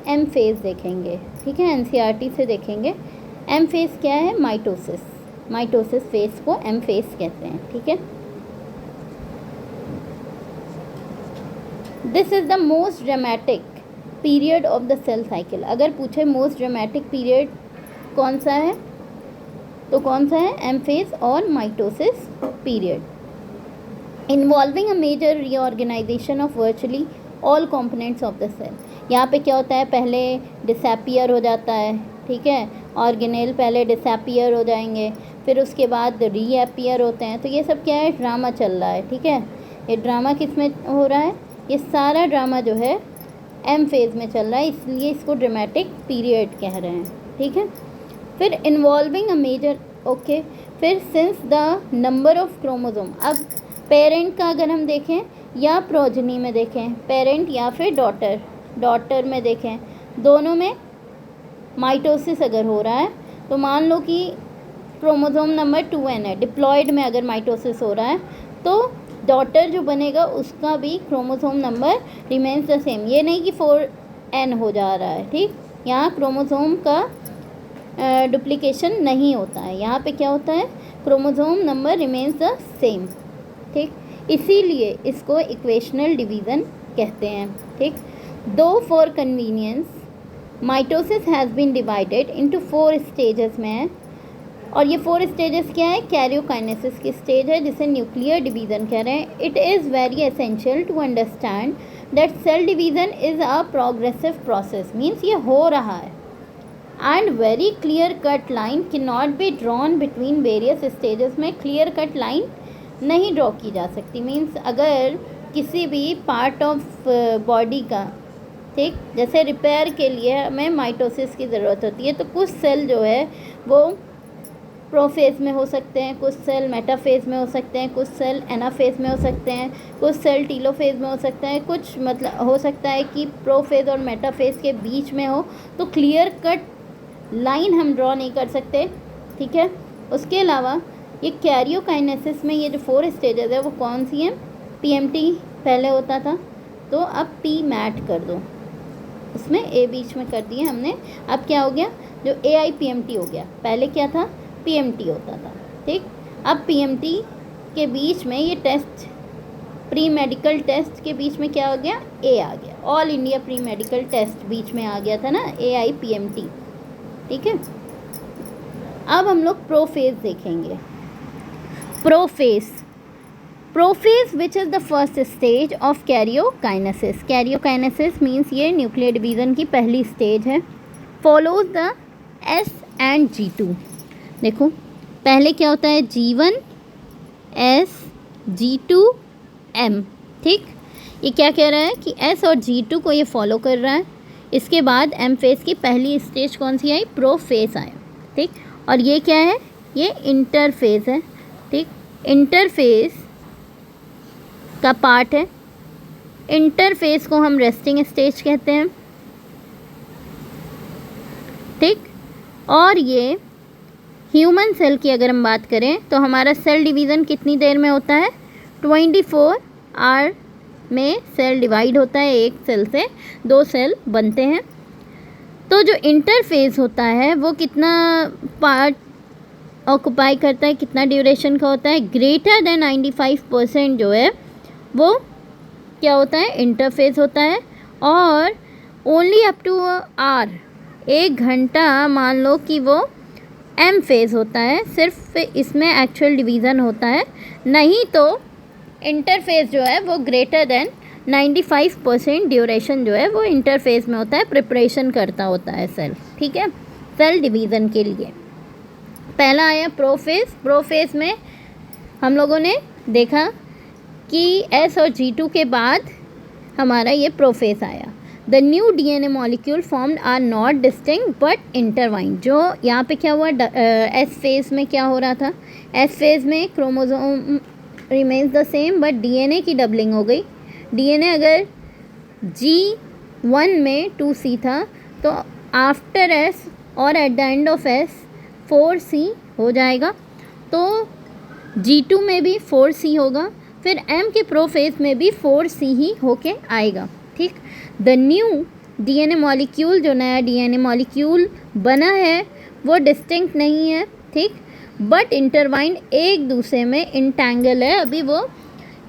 M phase देखेंगे, ठीक है, एनसीईआरटी से देखेंगे। एम फेज क्या है? माइटोसिस, माइटोसिस फेज को एम फेज कहते हैं, ठीक है। This is the most dramatic period of the cell cycle. अगर पूछे मोस्ट ड्रामेटिक पीरियड कौन सा है, तो कौन सा है? एम फेज और mitosis period. Involving a major reorganisation of virtually all components of the cell. यहाँ पे क्या होता है? पहले डिसअपियर हो जाता है, ठीक है, ऑर्गेनेल पहले डिसअपियर हो जाएंगे, फिर उसके बाद रीअपियर होते हैं। तो ये सब क्या है? ड्रामा चल रहा है, ठीक है। ये ड्रामा किस में हो रहा है? ये सारा ड्रामा जो है एम फेज में चल रहा है, इसलिए इसको ड्रामेटिक पीरियड कह रहे हैं, ठीक है। फिर इन्वॉल्विंग अ मेजर, ओके, फिर since the number of chromosome. अब पेरेंट का अगर हम देखें या प्रोजनी में देखें, पेरेंट या फिर डॉटर में देखें, दोनों में माइटोसिस अगर हो रहा है तो मान लो कि क्रोमोसोम नंबर 2n है, डिप्लॉयड में अगर माइटोसिस हो रहा है तो डॉटर जो बनेगा उसका भी chromosome number remains the same. ये नहीं कि 4n हो जा रहा है, ठीक। यहाँ क्रोमोसोम का डुप्लीकेशन नहीं होता है, यहाँ पे क्या होता है? Chromosome number remains the same, ठीक। इसीलिए इसको इक्वेशनल डिवीज़न कहते हैं, ठीक। दो for convenience mitosis has been divided into 4 stages में है, और ये 4 स्टेजेस क्या है? कैरियोकाइनेसिस की स्टेज है, जिसे न्यूक्लियर डिवीज़न कह रहे हैं। It is very essential to understand that cell division is a progressive process, means ये हो रहा है, and very clear cut line can not be drawn between various stages में क्लियर कट लाइन नहीं draw की जा सकती। मीन्स अगर किसी भी पार्ट ऑफ बॉडी का, ठीक, जैसे रिपेयर के लिए हमें माइटोसिस की ज़रूरत होती है, तो कुछ सेल जो है वो प्रोफेज में हो सकते हैं, कुछ सेल मेटाफेज में हो सकते हैं, कुछ सेल एनाफेज में हो सकते हैं, कुछ सेल टीलोफेज में हो सकते हैं, कुछ मतलब हो सकता है कि प्रोफेज और मेटाफेज के बीच में हो, तो क्लियर कट लाइन हम ड्रॉ नहीं कर सकते, ठीक है। उसके अलावा ये कैरियोकाइनेसिस में ये जो 4 स्टेजेस है वो कौन सी हैं? पीएमटी पहले होता था, तो अब पी मैट कर दो, उसमें ए बीच में कर दिए हमने। अब क्या हो गया? जो AIPMT हो गया, पहले क्या था? PMT होता था, ठीक। अब PMT के बीच में ये टेस्ट, प्री मेडिकल टेस्ट के बीच में क्या हो गया? A आ गया, all India pre medical test बीच में आ गया था ना, AIPMT, ठीक है। अब हम लोग प्रोफेज देखेंगे। Prophase which is the first stage of karyokinesis. Karyokinesis means ये न्यूक्लियर डिवीज़न की पहली स्टेज है। Follows the S and G2। देखो पहले क्या होता है? G1 S G2 M, ठीक। ये क्या कह रहा है कि S और G2 को ये फॉलो कर रहा है। इसके बाद एम फेज की पहली स्टेज कौन सी आई? प्रोफेज आया, ठीक। और ये क्या है? ये इंटरफेज है, ठीक। इंटरफेज का पार्ट है। इंटरफेज को हम रेस्टिंग स्टेज कहते हैं, ठीक। और ये ह्यूमन सेल की अगर हम बात करें तो हमारा सेल डिवीज़न कितनी देर में होता है? 24 आवर में सेल डिवाइड होता है, एक सेल से 2 सेल बनते हैं। तो जो इंटरफेज होता है वो कितना पार्ट ऑक्यूपाई करता है, कितना ड्यूरेशन का होता है? ग्रेटर देन 95% जो है वो क्या होता है? इंटरफेज होता है। और ओनली अप टू आवर, 1 घंटा मान लो कि वो एम फेज होता है, सिर्फ इसमें एक्चुअल डिवीज़न होता है, नहीं तो इंटरफेज जो है वो ग्रेटर देन 95% ड्यूरेशन जो है वो इंटरफेज में होता है, प्रिपरेशन करता होता है सेल, ठीक है, सेल डिवीज़न के लिए। पहला आया प्रोफेज। प्रोफेज में हम लोगों ने देखा कि S और G2 के बाद हमारा ये प्रोफेज आया। The new DNA molecule formed are not distinct but intertwined. जो यहाँ पे क्या हुआ? S फेज में क्या हो रहा था? S फेज में chromosome remains the same but DNA की डबलिंग हो गई। DNA अगर G1 में 2C था तो आफ्टर S और eight the end of S 4C हो जाएगा, तो G2 में भी 4C होगा, फिर M के प्रोफेज में भी 4C ही होके आएगा, ठीक। द न्यू डीएनए मॉलिक्यूल, जो नया डीएनए मॉलिक्यूल बना है वो डिस्टिंक्ट नहीं है, ठीक, बट इंटरवाइंड, एक दूसरे में इंटैंगल है, अभी वो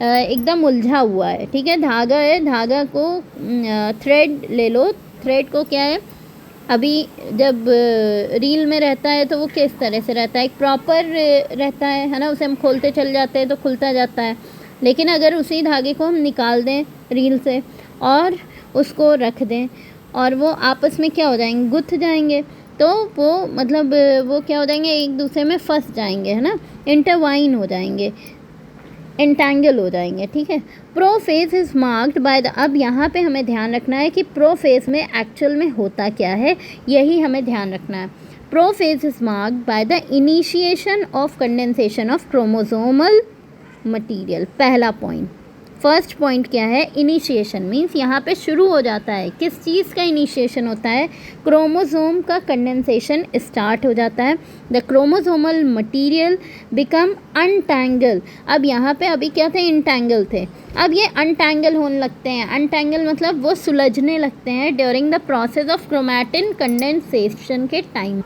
एकदम उलझा हुआ है, ठीक है। धागा है, धागा को थ्रेड ले लो, थ्रेड को क्या है, अभी जब रील में रहता है तो वो किस तरह से रहता है, एक प्रॉपर रहता है ना, उसे हम खोलते चल जाते हैं तो खुलता जाता है। लेकिन अगर उसी धागे को हम निकाल दें रील से और उसको रख दें और वो आपस में क्या हो जाएंगे, गुथ जाएंगे, तो वो मतलब वो क्या हो जाएंगे, एक दूसरे में फंस जाएंगे, है ना, इंटरवाइन हो जाएंगे, एंटेंगल हो जाएंगे, ठीक है। Prophase is marked by the, अब यहाँ पे हमें ध्यान रखना है कि प्रोफेज में एक्चुअल में होता क्या है, यही हमें ध्यान रखना है। Prophase is marked by the initiation of condensation of chromosomal material. पहला पॉइंट, फर्स्ट पॉइंट क्या है, इनिशिएशन मीन्स यहाँ पे शुरू हो जाता है, किस चीज़ का इनिशिएशन होता है, क्रोमोसोम का कंडेंसेशन स्टार्ट हो जाता है। The chromosomal material become untangle, अब यहाँ पे अभी क्या थे, इंटैंगल थे, अब ये अनटैंगल होने लगते हैं, अनटैंगल मतलब वो सुलझने लगते हैं during the process of chromatin condensation के time.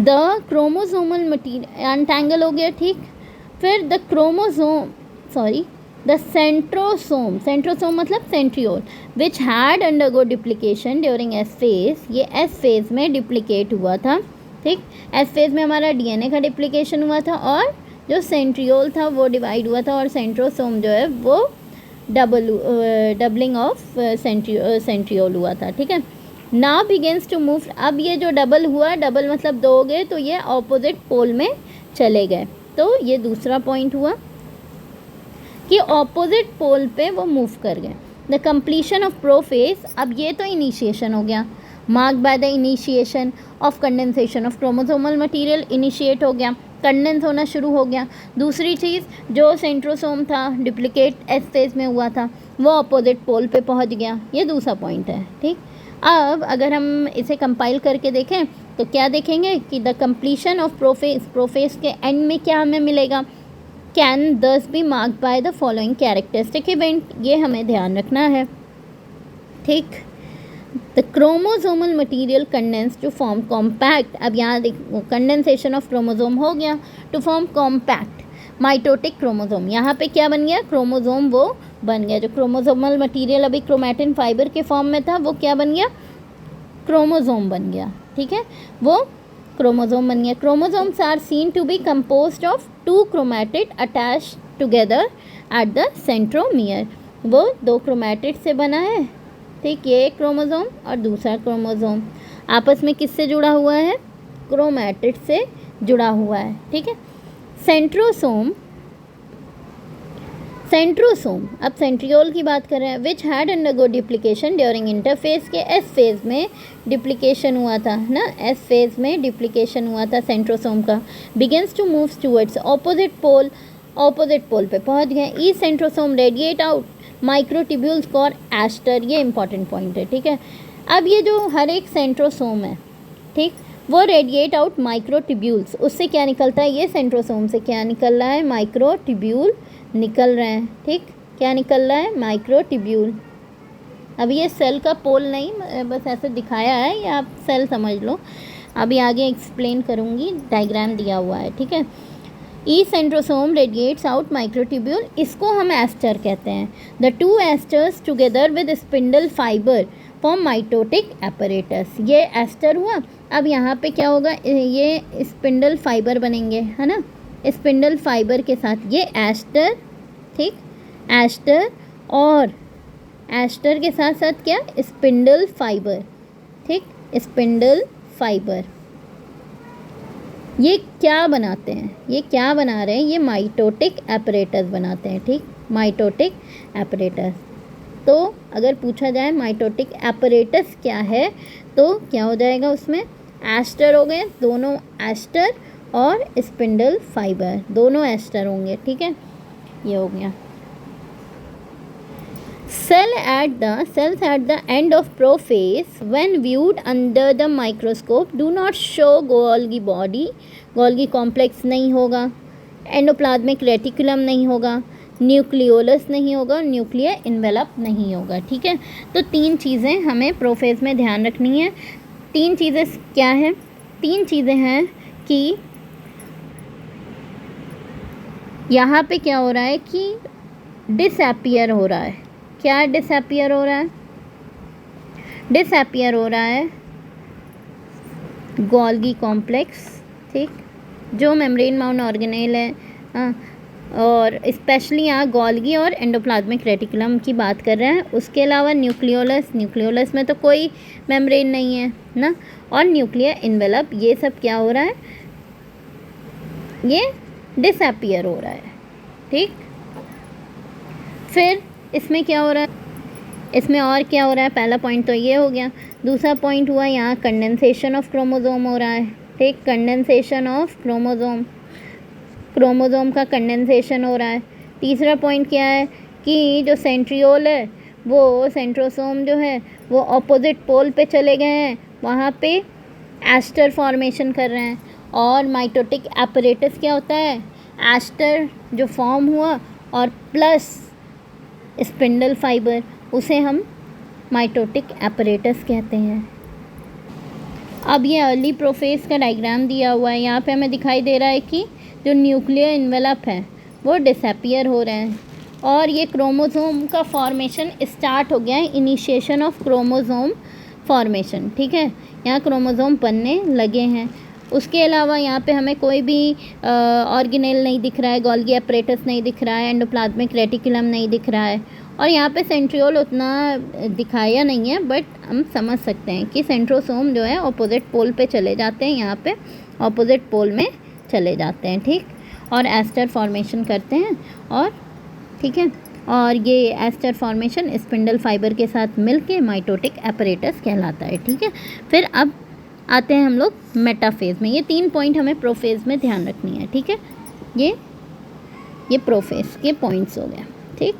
The chromosomal material untangle हो गया, ठीक। फिर the chromosome the centrosome, centrosome मतलब centriole, which had undergo duplication during S phase, ये एस फेज में डिप्लीकेट हुआ था, ठीक। एस फेज में हमारा डीएनए का डिप्लीकेशन हुआ था और जो सेंट्रियोल था वो डिवाइड हुआ था, और सेंट्रोसोम जो है वो डबलिंग ऑफ सेंट्रियोल हुआ था, ठीक है। नाउ बिगिंस टू मूव, अब ये जो डबल हुआ, डबल मतलब दो हो गए, तो ये ऑपोजिट पोल में चले गए, तो ये दूसरा पॉइंट हुआ कि ऑपोजिट पोल पे वो मूव कर गए। द कंप्लीशन ऑफ प्रोफेज, अब ये तो इनिशिएशन हो गया, marked by the initiation of condensation of chromosomal material, initiate हो गया, कंडेंस होना शुरू हो गया। दूसरी चीज़, जो सेंट्रोसोम था डिप्लीकेट एस फेज में हुआ था, वो ऑपोजिट पोल पे पहुंच गया, ये दूसरा पॉइंट है, ठीक। अब अगर हम इसे कंपाइल करके देखें तो क्या देखेंगे कि the completion of prophase, prophase के एंड में क्या हमें मिलेगा, can this be marked by the following characteristic event, ये हमें ध्यान रखना है, ठीक। The chromosomal material condense to form compact, अब यहाँ देखो कंडेंसेशन ऑफ क्रोमोसोम हो गया to form compact mitotic chromosome, यहाँ पे क्या बन गया, क्रोमोसोम वो बन गया, जो क्रोमोसोमल मटीरियल अभी क्रोमैटिन फाइबर के फॉर्म में था वो क्या बन गया, क्रोमोसोम बन गया, ठीक है, वो क्रोमोसोम बन गया। Chromosomes are seen to be composed of two chromatid attached together at the centromere, वो दो क्रोमैटिड से बना है, ठीक, ये एक क्रोमोसोम और दूसरा क्रोमोसोम आपस में किससे जुड़ा हुआ है, क्रोमैटिड से जुड़ा हुआ है, ठीक है। सेंट्रोसोम, सेंट्रोसोम, अब सेंट्रियोल की बात कर रहे हैं, which had undergo duplication during interphase, के एस फेज में डिप्लीकेशन हुआ था ना, एस फेज में डिप्लीकेशन हुआ था सेंट्रोसोम का, begins to move towards opposite pole, opposite pole पे पहुंच गए। ई centrosome radiate out microtubules call aster, ये इंपॉर्टेंट पॉइंट है, ठीक है। अब ये जो हर एक सेंट्रोसोम है, ठीक, वो रेडिएट आउट माइक्रोट्यूब्यूल्स, उससे क्या निकलता है, ये सेंट्रोसोम से क्या निकल रहा है, माइक्रोट्यूब्यूल निकल रहे हैं, ठीक, क्या निकल रहा है, माइक्रोट्यूब्यूल। अब ये सेल का पोल नहीं, बस ऐसे दिखाया है, या आप सेल समझ लो, अभी आगे एक्सप्लेन करूँगी, डायग्राम दिया हुआ है, ठीक है। ई सेंट्रोसोम रेडिएट्स आउट माइक्रोट्यूब्यूल, इसको हम एस्टर कहते हैं। The two asters together with spindle fibre form mitotic apparatus, ये एस्टर हुआ। अब यहाँ पे क्या होगा, ये स्पिंडल फाइबर बनेंगे, है ना, स्पिंडल फाइबर के साथ ये एस्टर, ठीक, एस्टर, और एस्टर के साथ साथ क्या, स्पिंडल फाइबर, ठीक, स्पिंडल फाइबर, ये क्या बनाते हैं, ये क्या बना रहे हैं, ये माइटोटिक एपरेटस बनाते हैं, ठीक, माइटोटिक एपरेटस। तो अगर पूछा जाए माइटोटिक एपरेटस क्या है, तो क्या हो जाएगा, उसमें एस्टर हो गए, दोनों एस्टर और स्पिंडल फाइबर दोनों एस्टर होंगे, ठीक है, ये हो गया। cells at the end of prophase when viewed under the microscope do not show Golgi body, Golgi complex नहीं होगा, एंडोप्लाज्मिक रेटिकुलम नहीं होगा, न्यूक्लियोलस नहीं होगा और न्यूक्लियर इन्वेलप नहीं होगा। ठीक है, तो 3 चीज़ें हमें प्रोफेज में ध्यान रखनी है। 3 चीज़ें क्या हैं? 3 चीज़ें हैं कि यहाँ पे क्या हो रहा है कि डिसअपियर हो रहा है। क्या डिसअपियर हो रहा है? डिसअपियर हो रहा है गोल्गी कॉम्प्लेक्स, ठीक, जो मेम्ब्रेन बाउंड ऑर्गेनेल है, और स्पेशली यहाँ गोल्गी और एंडोप्लाज्मिक रेटिकुलम की बात कर रहे हैं। उसके अलावा न्यूक्लियोलस में तो कोई मेम्ब्रेन नहीं है ना, और न्यूक्लियर इन्वेलप, ये सब क्या हो रहा है? ये डिसअपियर हो रहा है। ठीक, फिर इसमें क्या हो रहा है? इसमें और क्या हो रहा है? पहला पॉइंट तो ये हो गया। दूसरा पॉइंट हुआ यहाँ कंडेंसेशन ऑफ क्रोमोसोम हो रहा है। ठीक, कंडेंसेशन ऑफ क्रोमोसोम का कंडेंसेशन हो रहा है। तीसरा पॉइंट क्या है कि जो सेंट्रियोल है, वो सेंट्रोसोम जो है वो ऑपोजिट पोल पे चले गए हैं, वहाँ पे एस्टर फॉर्मेशन कर रहे हैं। और माइटोटिक एपरेटस क्या होता है? एस्टर जो फॉर्म हुआ और प्लस स्पिंडल फाइबर, उसे हम माइटोटिक एपरेटस कहते हैं। अब ये अर्ली प्रोफेज का डायग्राम दिया हुआ है। यहाँ पे हमें दिखाई दे रहा है कि जो न्यूक्लियर इन्वेलप है वो डिसअपियर हो रहे हैं और ये क्रोमोसोम का फॉर्मेशन स्टार्ट हो गया है, इनिशिएशन ऑफ क्रोमोसोम फॉर्मेशन। ठीक है, यहाँ क्रोमोसोम बनने लगे हैं। उसके अलावा यहाँ पे हमें कोई भी ऑर्गेनेल नहीं दिख रहा है, गोल्गी एपरेटस नहीं दिख रहा है, एंडोप्लाज्मिक रेटिकुलम नहीं दिख रहा है, और यहाँ पे सेंट्रियोल उतना दिखाया नहीं है, बट हम समझ सकते हैं कि सेंट्रोसोम जो है ऑपोजिट पोल पे चले जाते हैं, यहाँ पे ऑपोजिट पोल में चले जाते हैं। ठीक, और एस्टर फॉर्मेशन करते हैं, और ठीक है, और ये एस्टर फॉर्मेशन स्पिंडल फाइबर के साथ मिलके माइटोटिक एपरेटस कहलाता है। ठीक है, फिर अब आते हैं हम लोग मेटाफेज में। ये 3 पॉइंट हमें प्रोफेज में ध्यान रखनी है। ठीक है, ये प्रोफेज के पॉइंट्स हो गए। ठीक,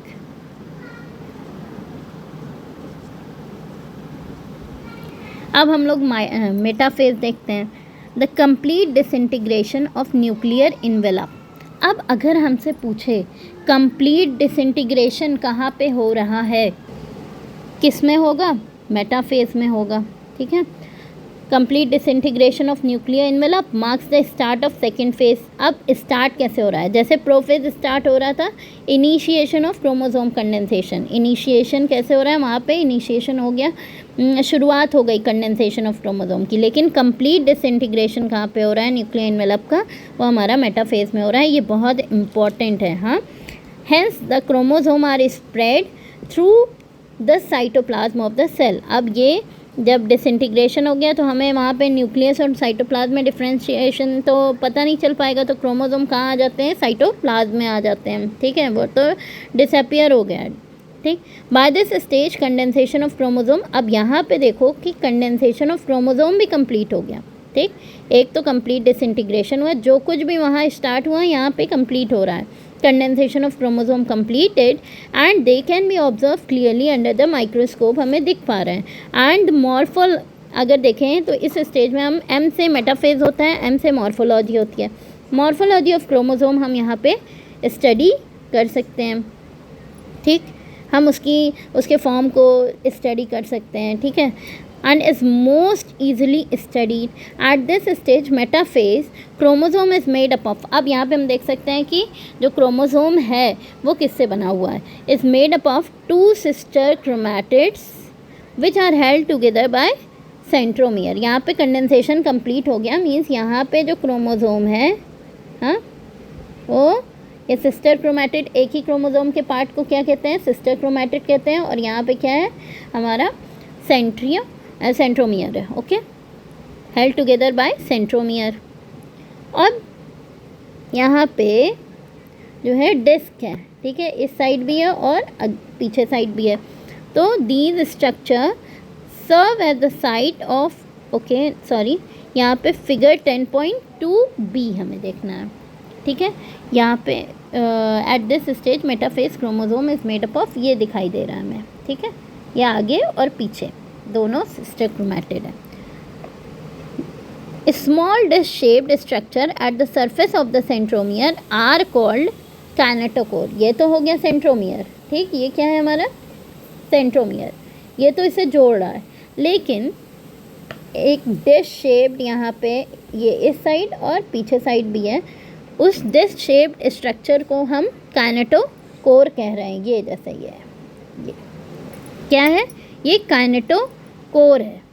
अब हम लोग मेटाफेज देखते हैं। The complete disintegration of nuclear envelope. अब अगर हमसे पूछे कंप्लीट डिसइंटीग्रेशन कहाँ पे हो रहा है, किस में होगा? मेटाफेज में होगा। ठीक है, complete disintegration of nuclear envelope marks the start of second phase. अब स्टार्ट कैसे हो रहा है? जैसे प्रोफेज स्टार्ट हो रहा था, initiation of chromosome condensation. Initiation कैसे हो रहा है? वहाँ पे इनिशिएशन हो गया, शुरुआत हो गई कंडेंसेशन ऑफ क्रोमोसोम की। लेकिन कंप्लीट डिसइंटीग्रेशन कहाँ पे हो रहा है न्यूक्लियर इन्वेलप का? वो हमारा मेटाफेज में हो रहा है। ये बहुत इंपॉर्टेंट है। हाँ, hence the chromosome are spread through the cytoplasm of the cell. अब ये जब डिसइंटीग्रेशन हो गया तो हमें वहाँ पे न्यूक्लियस और साइटोप्लाज्म में डिफ्रेंशिएशन तो पता नहीं चल पाएगा, तो क्रोमोसोम कहाँ आ जाते हैं? साइटोप्लाज्म में आ जाते हैं। ठीक है, वो तो डिसअपियर हो गया। ठीक, by this stage condensation of chromosome. अब यहाँ पे देखो कि कंडेंसेशन ऑफ क्रोमोसोम भी कंप्लीट हो गया। ठीक, एक तो कंप्लीट डिसइंटीग्रेशन हुआ, जो कुछ भी वहाँ स्टार्ट हुआ यहाँ पे कंप्लीट हो रहा है। Condensation of chromosome completed and they can be observe clearly under the microscope, हमें दिख पा रहे हैं। एंड मॉर्फोल अगर देखें तो इस स्टेज में हम एम से मेटाफेज होता है, एम से मॉर्फोलॉजी होती है। मॉर्फोलॉजी ऑफ क्रोमोसोम हम यहाँ पे स्टडी कर सकते हैं। ठीक, हम उसके फॉर्म को स्टडी कर सकते हैं। ठीक है, and is most easily studied at this stage metaphase chromosome is made up of। अब यहाँ पे हम देख सकते हैं कि जो क्रोमोसोम है वो किससे बना हुआ है? is made up of 2 sister chromatids which are held together by centromere। यहाँ पे कंडेंसेशन कंप्लीट हो गया, मीन्स यहाँ पे जो क्रोमोसोम है, हाँ, वो ये सिस्टर क्रोमैटिड, एक ही क्रोमोसोम के पार्ट को क्या कहते हैं? सिस्टर क्रोमैटिड कहते हैं। और यहाँ पे क्या है? हमारा सेंट्रोमियर है। Okay, held together by centromere. अब यहाँ पे जो है डिस्क है। ठीक है, इस साइड भी है और पीछे साइड भी है। तो these structure serve as the site of, okay sorry, यहाँ पे फिगर 10.2b हमें देखना है। ठीक है, यहाँ पे at this stage metaphase chromosome is made up of, ये दिखाई दे रहा है हमें। ठीक है, ये आगे और पीछे दोनों सिस्टर क्रोमैटिड है। Small dish shaped structure at the surface of the centromere are called kinetochore. ये तो हो गया सेंट्रोमियर, ठीक। ये क्या है हमारा सेंट्रोमियर, ये तो इसे जोड़ रहा है। लेकिन एक डिश शेप्ड यहाँ पे ये इस साइड और पीछे साइड भी है, उस डिश शेप्ड स्ट्रक्चर को हम काइनेटोकोर कह रहे हैं। ये जैसे ये है, ये क्या है, ये काइनेटोकोर है।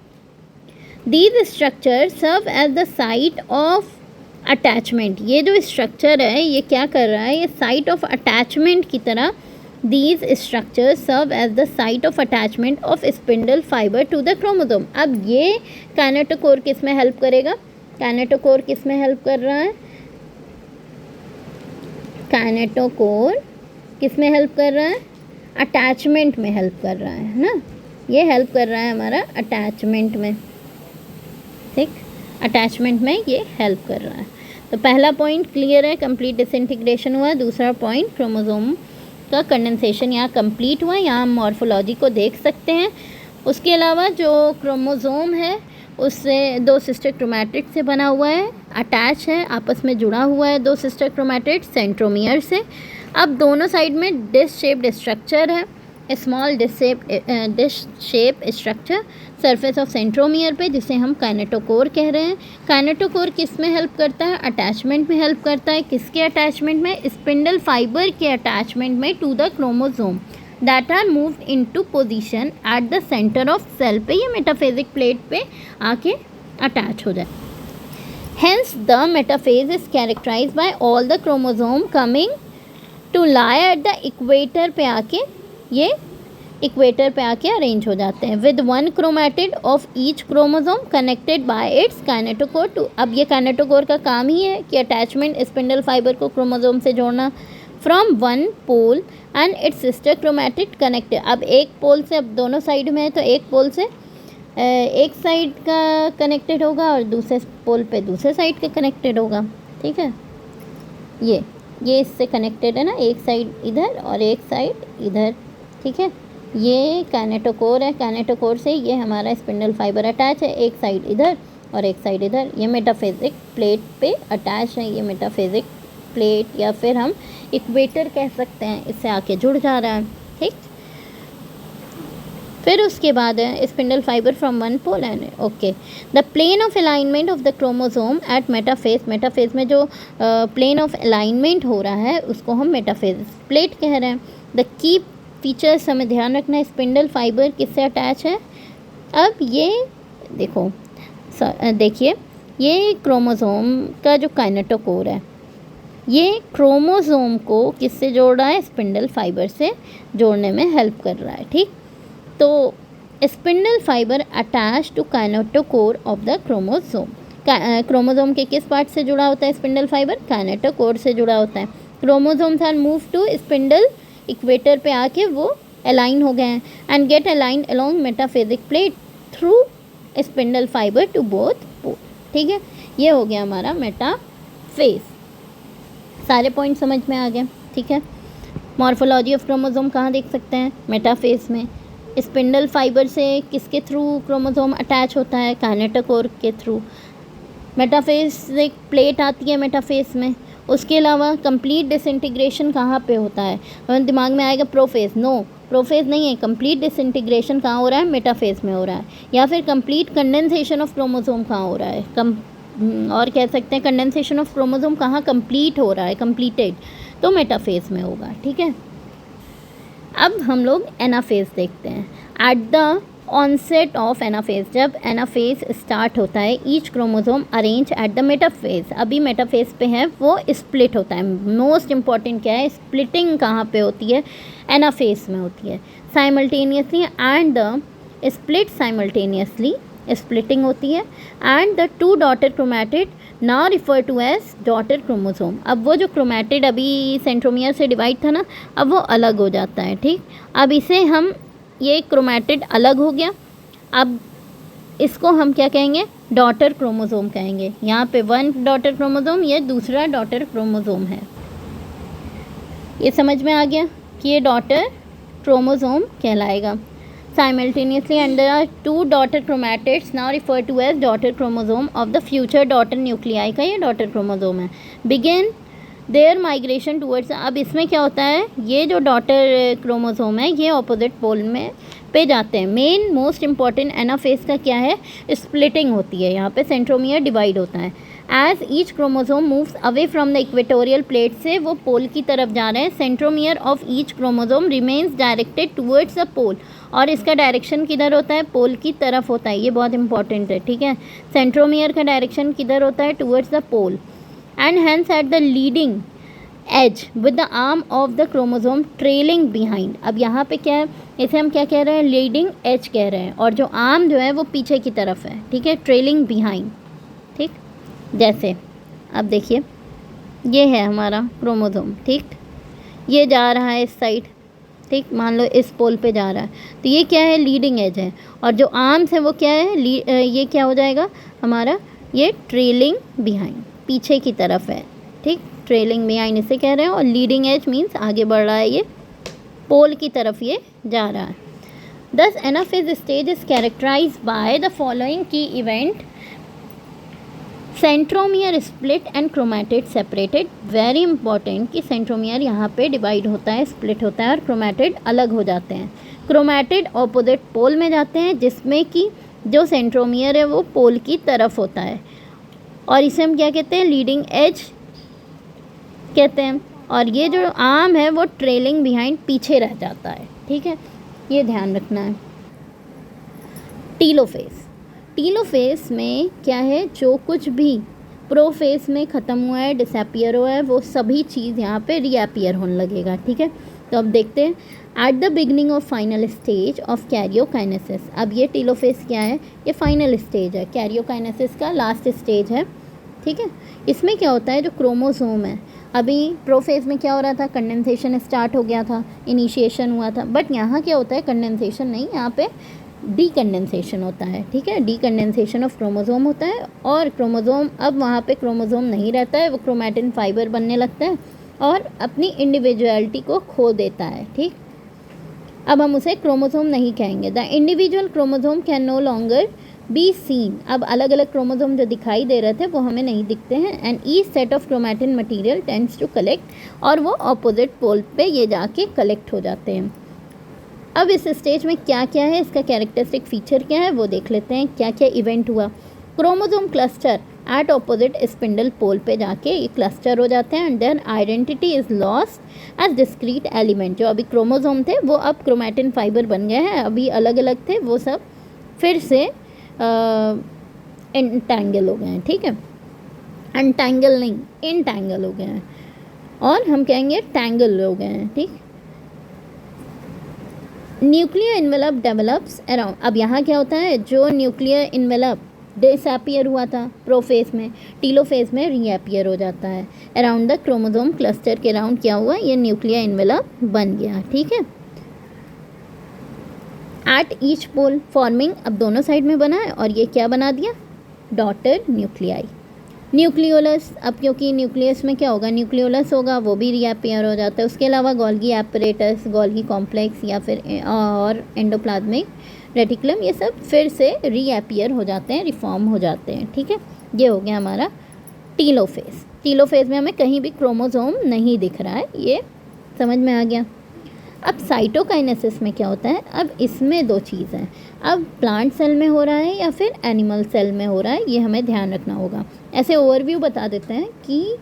These structure serve as the site of attachment. ये जो स्ट्रक्चर है ये क्या कर रहा है, ये साइट ऑफ अटैचमेंट की तरह these structure serve as the site of attachment of spindle fibre to the chromosome. अब ये काइनेटोकोर किस में हेल्प करेगा, काइनेटोकोर किस में हेल्प कर रहा है, काइनेटोकोर किस में हेल्प कर रहा है, अटैचमेंट में हेल्प कर रहा है ना। ये हेल्प कर रहा है हमारा अटैचमेंट में, ठीक, अटैचमेंट में ये हेल्प कर रहा है। तो पहला पॉइंट क्लियर है, कंप्लीट डिसइंटीग्रेशन हुआ। दूसरा पॉइंट क्रोमोसोम का कंडेंसेशन यहाँ कंप्लीट हुआ। यहाँ हम मॉर्फोलॉजी को देख सकते हैं। उसके अलावा जो क्रोमोसोम है उससे दो सिस्टर क्रोमैटिड से बना हुआ है, अटैच है, आपस में जुड़ा हुआ है दो सिस्टर क्रोमैटिड सेंट्रोमियर से। अब दोनों साइड में डिश शेप्ड स्ट्रक्चर है, small dish shape structure surface of centromere पे, जिसे हम काइनेटोकोर कह रहे हैं। काइनेटोकोर किस में हेल्प करता है, अटैचमेंट में हेल्प करता है। किसके अटैचमेंट में, स्पिंडल फाइबर के अटैचमेंट में to the chromosome that are moved into position at the centre of cell पे, ये मेटाफेजिक प्लेट पे आके अटैच हो जाए। Hence the metaphase is characterised by all the chromosome coming to lie at the equator पे आके, ये equator पे आके अरेंज हो जाते हैं with one chromatid of each chromosome connected by its kinetochore to. अब ये काइनेटोकोर का काम ही है कि अटैचमेंट स्पिंडल फाइबर को क्रोमोसोम से जोड़ना। From one pole and its sister chromatid connected. अब एक पोल से, अब दोनों साइड में है तो एक पोल से एक साइड का कनेक्टेड होगा और दूसरे पोल पे दूसरे साइड का कनेक्टेड होगा, ठीक है। ये इससे कनेक्टेड है ना, एक साइड इधर और एक साइड इधर, ठीक है। ये काइनेटोकोर है, काइनेटोकोर से ये हमारा स्पिंडल फाइबर अटैच है, एक साइड इधर और एक साइड इधर। ये मेटाफेजिक प्लेट पे अटैच है, ये मेटाफेजिक प्लेट या फिर हम इक्वेटर कह सकते हैं, इससे आके जुड़ जा रहा है, ठीक। फिर उसके बाद है spindle fibre from one pole and okay the plane of alignment of the chromosome at metaphase. Metaphase में जो प्लेन ऑफ अलाइनमेंट हो रहा है उसको हम मेटाफेज प्लेट कह रहे हैं। द की फीचर्स हमें ध्यान रखना है, स्पिंडल फाइबर किससे अटैच है। अब ये देखो, देखिए ये क्रोमोसोम का जो काइनेटोकोर है ये क्रोमोसोम को किससे जोड़ रहा है, स्पिंडल फाइबर से जोड़ने में हेल्प कर रहा है, ठीक। तो spindle fibre attach to kinetochore of the chromosome. Chromosome के किस पार्ट से जुड़ा होता है स्पिंडल फाइबर, काइनेटोकोर से जुड़ा होता है। Chromosomes are move to spindle equator पे आके वो अलाइन हो गए हैं and get align along metaphasic plate through spindle fibre to both pole, ठीक है। ये हो गया हमारा मेटाफेज। सारे पॉइंट समझ में आ गए, ठीक है। मॉर्फोलॉजी ऑफ क्रोमोसोम कहाँ देख सकते हैं, मेटाफेज में। स्पिंडल फाइबर से किसके थ्रू क्रोमोसोम अटैच होता है, काइनेटोकोर के थ्रू। मेटाफेज एक प्लेट आती है मेटाफेज में। उसके अलावा कंप्लीट डिसइंटीग्रेशन कहाँ पे होता है, हमें दिमाग में आएगा प्रोफेज, नो प्रोफेज नहीं है, कंप्लीट डिसइंटीग्रेशन कहाँ हो रहा है, मेटाफेज में हो रहा है। या फिर कंप्लीट कंडेंसेशन ऑफ क्रोमोसोम कहाँ हो रहा है, और कह सकते हैं कंडेंसेशन ऑफ क्रोमोसोम कहाँ कंप्लीट हो रहा है, कंप्लीटेड, तो मेटाफेज में होगा, ठीक है। अब हम लोग एनाफेज देखते हैं। At the onset of anaphase, जब एनाफेज स्टार्ट होता है each chromosome arrange at the metaphase. अभी मेटाफेज पे है वो स्प्लिट होता है। मोस्ट इम्पॉर्टेंट क्या है, स्प्लिटिंग कहाँ पे होती है, एनाफेज में होती है। Simultaneously and the split simultaneously splitting होती है and the two daughter chromatid now refer to as daughter chromosome. अब वो जो क्रोमैटिड अभी सेंट्रोमियर से डिवाइड था ना, अब वो अलग हो जाता है, ठीक। अब इसे हम, ये क्रोमैटिड अलग हो गया, अब इसको हम क्या कहेंगे, डॉटर क्रोमोसोम कहेंगे। यहाँ पे वन डॉटर क्रोमोसोम, ये दूसरा डॉटर क्रोमोसोम है। ये समझ में आ गया कि ये डॉटर क्रोमोसोम कहलाएगा। Simultaneously and there are two daughter chromatids now referred to as daughter chromosome of the future daughter nuclei का ये daughter chromosome है। Begin देयर माइग्रेशन टूवर्ड्स, अब इसमें क्या होता है, ये जो डॉटर क्रोमोसोम है ये ऑपोजिट पोल में पे जाते हैं। मेन मोस्ट इंपॉर्टेंट एनाफेज का क्या है, स्प्लिटिंग होती है, यहाँ पे सेंट्रोमियर डिवाइड होता है। As each chromosome moves away from the equatorial plate, से वो पोल की तरफ जा रहे हैं। Centromere of each chromosome remains directed towards the pole, और इसका डायरेक्शन किधर होता है, पोल की तरफ होता है, ये बहुत इंपॉर्टेंट है, ठीक है। सेंट्रोमियर का डायरेक्शन किधर होता है, towards the pole, and hence at the leading edge with the arm of the chromosome trailing behind. अब यहाँ पे क्या है, इसे हम क्या कह रहे हैं, लीडिंग एज कह रहे हैं, और जो आर्म जो है वो पीछे की तरफ है, ठीक है, ट्रेलिंग बिहाइंड, ठीक। जैसे अब देखिए ये है हमारा क्रोमोसोम, ठीक, ये जा रहा है इस साइड, ठीक, मान लो इस पोल पे जा रहा है, तो ये क्या है, लीडिंग एज है, और जो आर्म्स है वो क्या है, ये क्या हो जाएगा हमारा, ये ट्रेलिंग बिहाइंड, पीछे की तरफ है, ठीक, ट्रेलिंग बिहाइंड इसे कह रहे हैं, और लीडिंग एज मीन्स आगे बढ़ रहा है, ये पोल की तरफ ये जा रहा है। Thus anaphase stage is characterise by the following key event, centromere split and chromatid separated. Very important कि सेंट्रोमियर यहाँ पे डिवाइड होता है, स्प्लिट होता है, और क्रोमैटिड अलग हो जाते हैं। क्रोमैटिड ऑपोजिट पोल में जाते हैं, जिसमें कि जो सेंट्रोमियर है वो पोल की तरफ होता है, और इसे हम क्या कहते हैं, लीडिंग एज कहते हैं, और ये जो आर्म है वो ट्रेलिंग बिहाइंड, पीछे रह जाता है, ठीक है, ये ध्यान रखना है। टीलोफेज, टीलोफेज में क्या है, जो कुछ भी प्रोफेज में ख़त्म हुआ है, डिसअपियर हुआ है, वो सभी चीज़ यहाँ पे रीअपियर होने लगेगा, ठीक है। तो अब देखते हैं, at the beginning of final stage of karyokinesis. अब ये टीलोफेज क्या है, ये फाइनल स्टेज है, कैरियोकाइनेसिस का लास्ट स्टेज है, ठीक है। इसमें क्या होता है, जो क्रोमोसोम है, अभी प्रोफेज में क्या हो रहा था, कंडेंसेशन स्टार्ट हो गया था, इनिशिएशन हुआ था, बट यहाँ क्या होता है, कंडेंसेशन नहीं, यहाँ पे डीकंडेंसेशन होता है, ठीक है, डीकंडेंसेशन ऑफ क्रोमोसोम होता है, और क्रोमोसोम अब वहाँ पे क्रोमोसोम नहीं रहता है, वो क्रोमैटिन फाइबर बनने लगता है और अपनी इंडिविजुअलिटी को खो देता है, ठीक। अब हम उसे क्रोमोसोम नहीं कहेंगे। The individual chromosome can no longer be seen, अब अलग अलग क्रोमोसोम जो दिखाई दे रहे थे वो हमें नहीं दिखते हैं। And each set of chromatin material tends to collect, और वो ऑपोजिट पोल पे ये जाके कलेक्ट हो जाते हैं। अब इस स्टेज में क्या क्या है, इसका कैरेक्टरिस्टिक फीचर क्या है वो देख लेते हैं, क्या क्या इवेंट हुआ। Chromosome cluster at opposite spindle pole पे जाके ये क्लस्टर हो जाते हैं, and their identity is lost as discrete element. जो अभी क्रोमोसोम थे वो अब क्रोमैटिन फाइबर बन गए हैं, अभी अलग अलग थे वो सब फिर से एंटैंगल हो गए हैं, ठीक है, अनटैंगल नहीं, इनटैंगल हो गए हैं, और हम कहेंगे टैंगल हो गए हैं, ठीक। न्यूक्लियर इन्वेलप डेवलप्स अराउंड, अब यहाँ क्या होता है, जो न्यूक्लियर इन्वेलप डिसअपियर हुआ था प्रोफेज में, टीलोफेज में रीअपियर हो जाता है। अराउंड द क्रोमोसोम क्लस्टर के अराउंड क्या हुआ, ये न्यूक्लियर इन्वेलप बन गया, ठीक है। एट ईच पोल फॉर्मिंग, अब दोनों साइड में बना है, और ये क्या बना दिया, डॉटर न्यूक्लियाई। न्यूक्लियोलस, अब क्योंकि न्यूक्लियस में क्या होगा, न्यूक्लियोलस होगा, वो भी रीअपियर हो जाता है। उसके अलावा गोल्गी एपरेटस, गोल्गी कॉम्प्लेक्स, या फिर और एंडोप्लाज्मिक रेटिकुलम, ये सब फिर से रीअपियर हो जाते हैं, रिफॉर्म हो जाते हैं, ठीक है। ये हो गया हमारा टीलोफेज। टीलोफेज में हमें कहीं भी क्रोमोसोम नहीं दिख रहा है, ये समझ में आ गया। अब साइटोकाइनेसिस में क्या होता है, अब इसमें दो चीज़ हैं, अब प्लांट सेल में हो रहा है या फिर एनिमल सेल में हो रहा है, ये हमें ध्यान रखना होगा। ऐसे ओवरव्यू बता देते हैं कि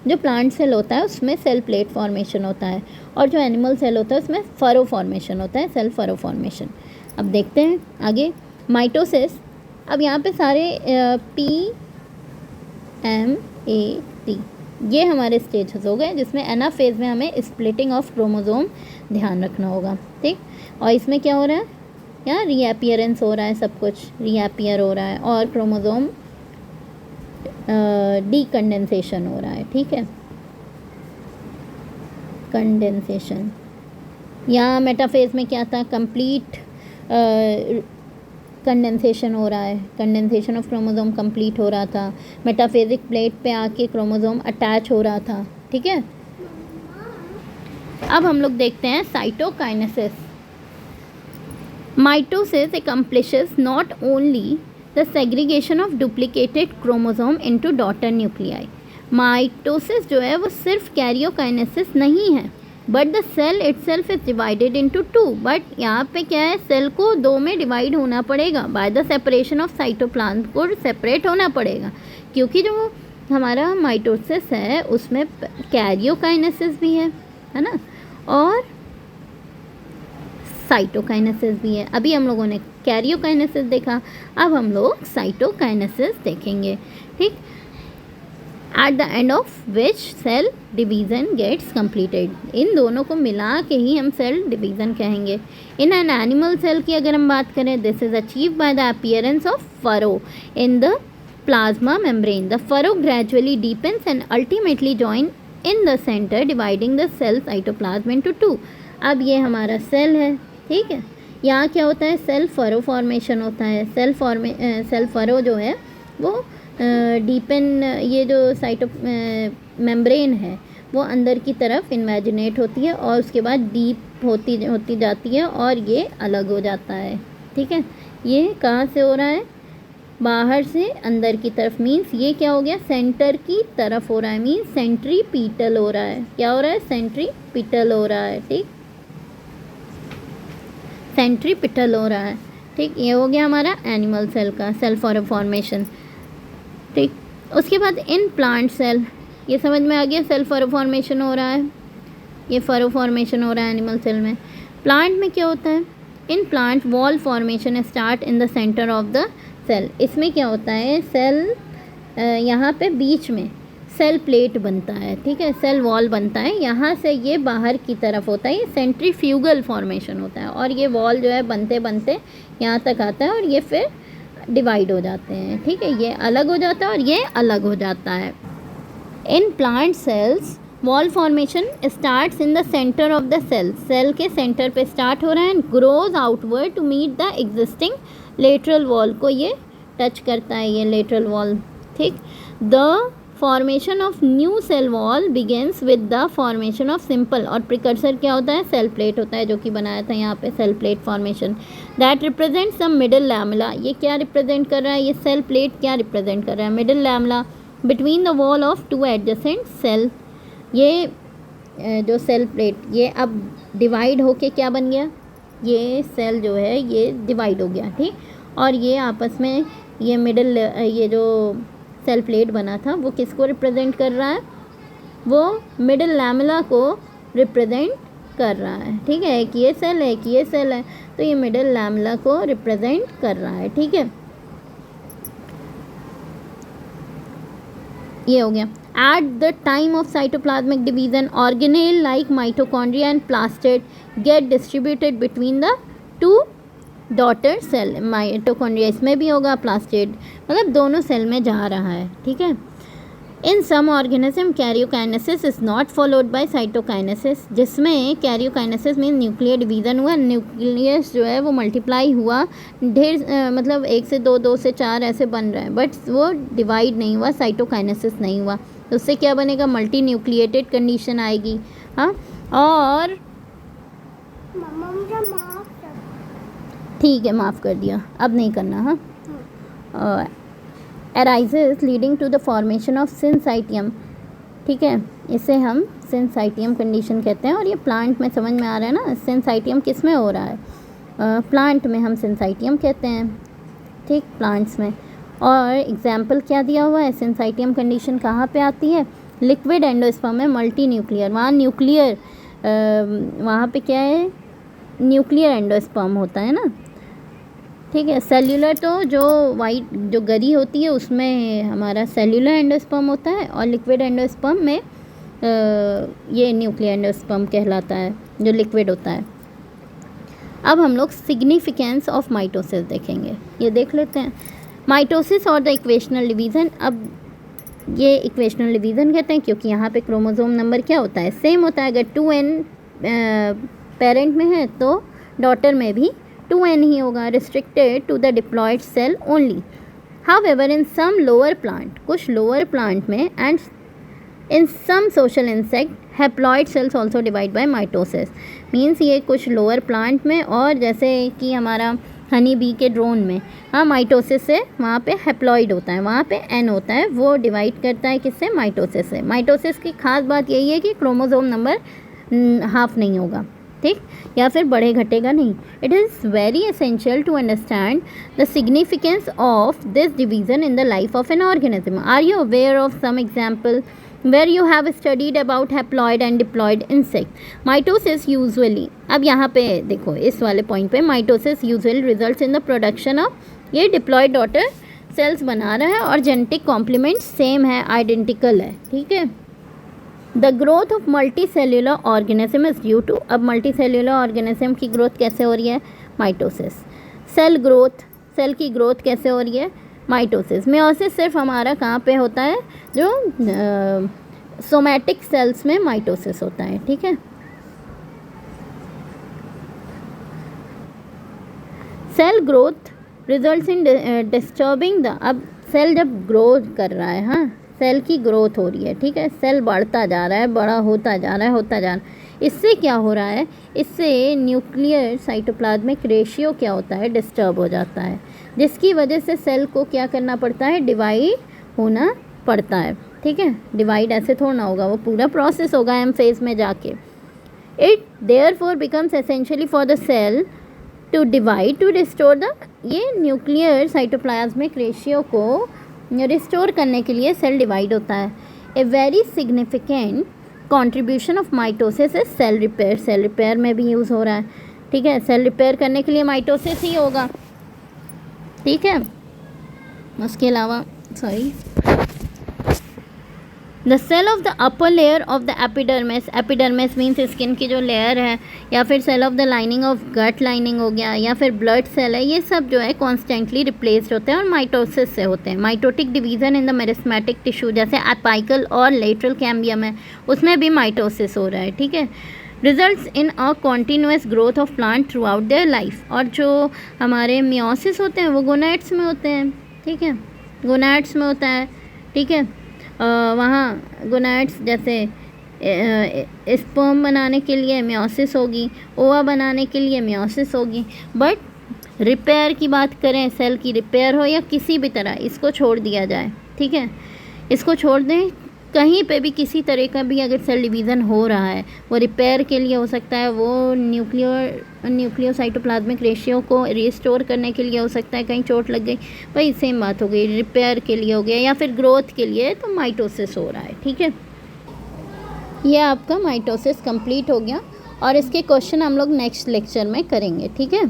जो प्लांट सेल होता है उसमें सेल प्लेट फॉर्मेशन होता है, और जो एनिमल सेल होता है उसमें फरो फॉर्मेशन होता है, सेल फरो फॉर्मेशन। अब देखते हैं आगे, माइटोसिस। अब यहाँ पे सारे PMAT ये हमारे स्टेजेस हो गए, जिसमें एनाफेज में हमें स्प्लिटिंग ऑफ क्रोमोसोम ध्यान रखना होगा, ठीक। और इसमें क्या हो रहा है, यहाँ रीअपियरेंस हो रहा है, सब कुछ रीअपियर हो रहा है, और क्रोमोसोम डीकंडेंसेशन हो रहा है, ठीक है, कंडेंसेशन। यहाँ मेटाफेज में क्या था, कंप्लीट कंडेंसेशन हो रहा है, कंडेंसेशन ऑफ क्रोमोसोम कंप्लीट हो रहा था, मेटाफेजिक प्लेट पे आके क्रोमोसोम अटैच हो रहा था, ठीक है। अब हम लोग देखते हैं cytokinesis. Mitosis accomplishes not only the segregation of duplicated chromosome into daughter nuclei mitosis जो है वो सिर्फ कैरियोकाइनेसिस नहीं है, but the cell itself is divided into two. But यहाँ पे क्या है, सेल को दो में डिवाइड होना पड़ेगा by the separation of cytoplasm, को सेपरेट होना पड़ेगा, क्योंकि जो हमारा माइटोसिस है उसमें कैरियोकाइनेसिस भी है ना, और साइटोकाइनेसिस भी है। अभी हम लोगों ने कैरियोकाइनेसिस देखा, अब हम लोग साइटोकाइनेसिस देखेंगे, ठीक। At the end of which cell division gets completed, इन दोनों को मिला के ही हम सेल डिवीज़न कहेंगे। इन एन एनिमल सेल की अगर हम बात करें, this is achieve by the appearance of furrow in the plasma membrane. The furrow gradually deepens and ultimately join in the centre, dividing the cell cytoplasm into two. अब ये हमारा cell है, ठीक है। यहाँ क्या होता है, सेल फरो फॉर्मेशन होता है। सेल फरो जो है वो डीपन, ये जो साइटो मेम्ब्रेन है वो अंदर की तरफ इन्वेजिनेट होती है और उसके बाद डीप होती जाती है और ये अलग हो जाता है, ठीक है। ये कहाँ से हो रहा है, बाहर से अंदर की तरफ, मीन्स ये क्या हो गया, सेंटर की तरफ हो रहा है, मीन्स सेंट्रीपीटल हो रहा है। क्या हो रहा है, सेंट्रीपीटल हो रहा है, ठीक, सेंट्रीपिटल हो रहा है, ठीक। ये हो गया हमारा एनिमल सेल का सेल फॉर्मेशन, ठीक। उसके बाद इन प्लांट सेल, ये समझ में आ गया, सेल फॉर्मेशन हो रहा है, ये फरो फॉर्मेशन हो रहा है एनिमल सेल में। प्लांट में क्या होता है, in plant wall formation start in the centre of the cell. इसमें क्या होता है, सेल यहाँ पे बीच में सेल प्लेट बनता है, ठीक है, सेल वॉल बनता है, यहाँ से ये बाहर की तरफ होता है, ये सेंट्रीफ्यूगल फॉर्मेशन होता है, और ये वॉल जो है बनते बनते यहाँ तक आता है और ये फिर डिवाइड हो जाते हैं, ठीक है, ये अलग हो जाता है और ये अलग हो जाता है। In plant cells wall formation starts in the centre of the cell, cell के सेंटर पे स्टार्ट हो रहा है and grows outward to meet the existing lateral wall, को ये टच करता है, ये लेटरल वॉल, ठीक। The formation of new cell wall begins with the formation of simple, और प्रिकर्सर क्या होता है, सेल प्लेट होता है, जो कि बनाया था यहाँ पे cell plate formation, that represents the middle lamella. ये क्या रिप्रेजेंट कर रहा है, ये सेल प्लेट क्या रिप्रेजेंट कर रहा है, middle lamella between the wall of two adjacent cell. ये जो सेल प्लेट, ये अब डिवाइड होके क्या बन गया, ये सेल जो है ये डिवाइड हो गया, ठीक, और ये आपस में ये मिडिल, ये जो सेल प्लेट बना था वो किसको रिप्रेजेंट कर रहा है, वो मिडिल लैमेला को रिप्रेजेंट कर रहा है, ठीक है। एक ये सेल है, एक ये सेल है, तो ये मिडिल लैमेला को रिप्रेजेंट कर रहा है, ठीक है। ये हो गया। At the time of cytoplasmic division, organelle like mitochondria and plastid get distributed between the two daughter cell. Mitochondria इसमें भी होगा, प्लास्टिड मतलब दोनों सेल में जा रहा है, ठीक है। In some organism karyokinesis is not followed by cytokinesis, जिसमें कैरियोकाइनेसिस मीन न्यूक्लियर डिवीज़न हुआ, न्यूक्लियस जो है वो मल्टीप्लाई हुआ, ढेर मतलब 1 से 2, 2 से 4 ऐसे बन रहा है, बट वो डिवाइड नहीं हुआ, साइटोकाइनेसिस नहीं हुआ, तो उससे क्या बनेगा, मल्टी न्यूक्लिएटेड कंडीशन आएगी, हाँ। और ठीक है, माफ़ कर दिया, अब नहीं करना, हाँ। Arises leading to the formation of syncytium, ठीक है, इसे हम सिंसाइटियम कंडीशन कहते हैं, और ये प्लांट में समझ में आ रहा है ना, सिंसाइटियम किस में हो रहा है, प्लांट में हम सिंसाइटियम कहते हैं, ठीक, प्लांट्स में। और एग्जाम्पल क्या दिया हुआ है, सिंसाइटियम कंडीशन कहाँ पे आती है, लिक्विड एंडोस्पर्म में, मल्टी न्यूक्लियर, वहाँ न्यूक्लियर, वहाँ पे क्या है, न्यूक्लियर एंडोस्पर्म होता है ना, ठीक है। सेल्यूलर तो जो वाइट जो गरी होती है उसमें हमारा सेल्यूलर एंडोस्पर्म होता है, और लिक्विड एंडोस्पर्म में ये न्यूक्लियर एंडोस्पर्म कहलाता है, जो लिक्विड होता है। अब हम लोग सिग्निफिकेंस ऑफ माइटोसिस देखेंगे, ये देख लेते हैं। माइटोसिस और द इक्वेशनल डिवीज़न, अब ये इक्वेशनल डिवीज़न कहते हैं क्योंकि यहाँ पे क्रोमोसोम नंबर क्या होता है, सेम होता है। अगर 2n पेरेंट में है तो डॉटर में भी 2n ही होगा, restricted to the diploid cell only. However in some lower plant, कुछ लोअर प्लांट में, and in some social insect, haploid cells also divide by mitosis. Means ये कुछ लोअर प्लांट में, और जैसे कि हमारा हनी बी के ड्रोन में, हाँ माइटोसिस से वहाँ पे हैप्लॉइड होता है, वहाँ पे एन होता है, वो डिवाइड करता है किससे, माइटोसिस से। माइटोसिस की खास बात यही है कि क्रोमोसोम नंबर हाफ नहीं होगा, ठीक, या फिर बढ़े घटेगा नहीं। It is very essential to understand the significance of this division in the life of an organism. Are you aware of some example where you have studied about haploid and diploid insect? Mitosis usually, अब यहाँ पे देखो इस वाले point पे, mitosis usually results in the production of, ये diploid daughter cells बना रहा है और जेनेटिक कॉम्प्लीमेंट सेम है, आइडेंटिकल है, ठीक है। The growth of multi cellular organism is due to, अब मल्टी सेल्यूलर ऑर्गेनिज्म की ग्रोथ कैसे हो रही है, माइटोसिस। सेल ग्रोथ, सेल की ग्रोथ कैसे हो रही है, माइटोसिस। मियोसिस सिर्फ हमारा कहाँ पे होता है, जो सोमैटिक सेल्स में माइटोसिस होता है, ठीक है। Cell growth results in disturbing the, अब सेल जब ग्रो कर रहा है, हाँ सेल की ग्रोथ हो रही है, ठीक है, सेल बढ़ता जा रहा है, बड़ा होता जा रहा है, इससे क्या हो रहा है, इससे न्यूक्लियर साइटोप्लाज्मिक रेशियो क्या होता है, डिस्टर्ब हो जाता है, जिसकी वजह से सेल को क्या करना पड़ता है, डिवाइड होना पड़ता है, ठीक है। डिवाइड ऐसे थोड़ा ना होगा, वो पूरा प्रोसेस होगा एम फेज में जाके। It therefore becomes essentially for the cell to divide to restore the, ये न्यूक्लियर साइटोप्लाज्मिक रेशियो को रिस्टोर करने के लिए सेल डिवाइड होता है। A very significant contribution of mitosis is cell repair, cell repair में भी यूज़ हो रहा है, ठीक है। सेल रिपेयर करने के लिए माइटोसिस ही होगा, ठीक है। उसके अलावा sorry, the cell of the upper layer of the epidermis, epidermis means skin की जो लेयर है, या फिर cell of the lining of gut lining हो गया, या फिर ब्लड सेल है, ये सब जो है कॉन्स्टेंटली रिप्लेस्ड होते हैं और माइटोसिस से होते हैं। Mitotic division in the meristematic tissue, जैसे एपाइकल और लेटरल कैम्बियम है, उसमें भी माइटोसिस हो रहा है, ठीक है। Results in a continuous growth of plant through out their life, और जो हमारे मियोसिस होते हैं वो गोनैड्स में होते हैं, ठीक है, गोनैड्स में होता है, ठीक है। वहाँ गोनैड्स जैसे स्पर्म बनाने के लिए मियोसिस होगी, ओवा बनाने के लिए मियोसिस होगी, बट रिपेयर की बात करें, सेल की रिपेयर हो या किसी भी तरह, इसको छोड़ दिया जाए, ठीक है, इसको छोड़ दें, कहीं पे भी किसी तरह का भी अगर सेल डिवीज़न हो रहा है, वो रिपेयर के लिए हो सकता है, वो न्यूक्लियर साइटोप्लाज्मिक रेशियो को रिस्टोर करने के लिए हो सकता है, कहीं चोट लग गई, भाई सेम बात हो गई, रिपेयर के लिए हो गया, या फिर ग्रोथ के लिए, तो माइटोसिस हो रहा है, ठीक है। ये आपका माइटोसिस कंप्लीट हो गया, और इसके क्वेश्चन हम लोग नेक्स्ट लेक्चर में करेंगे, ठीक है।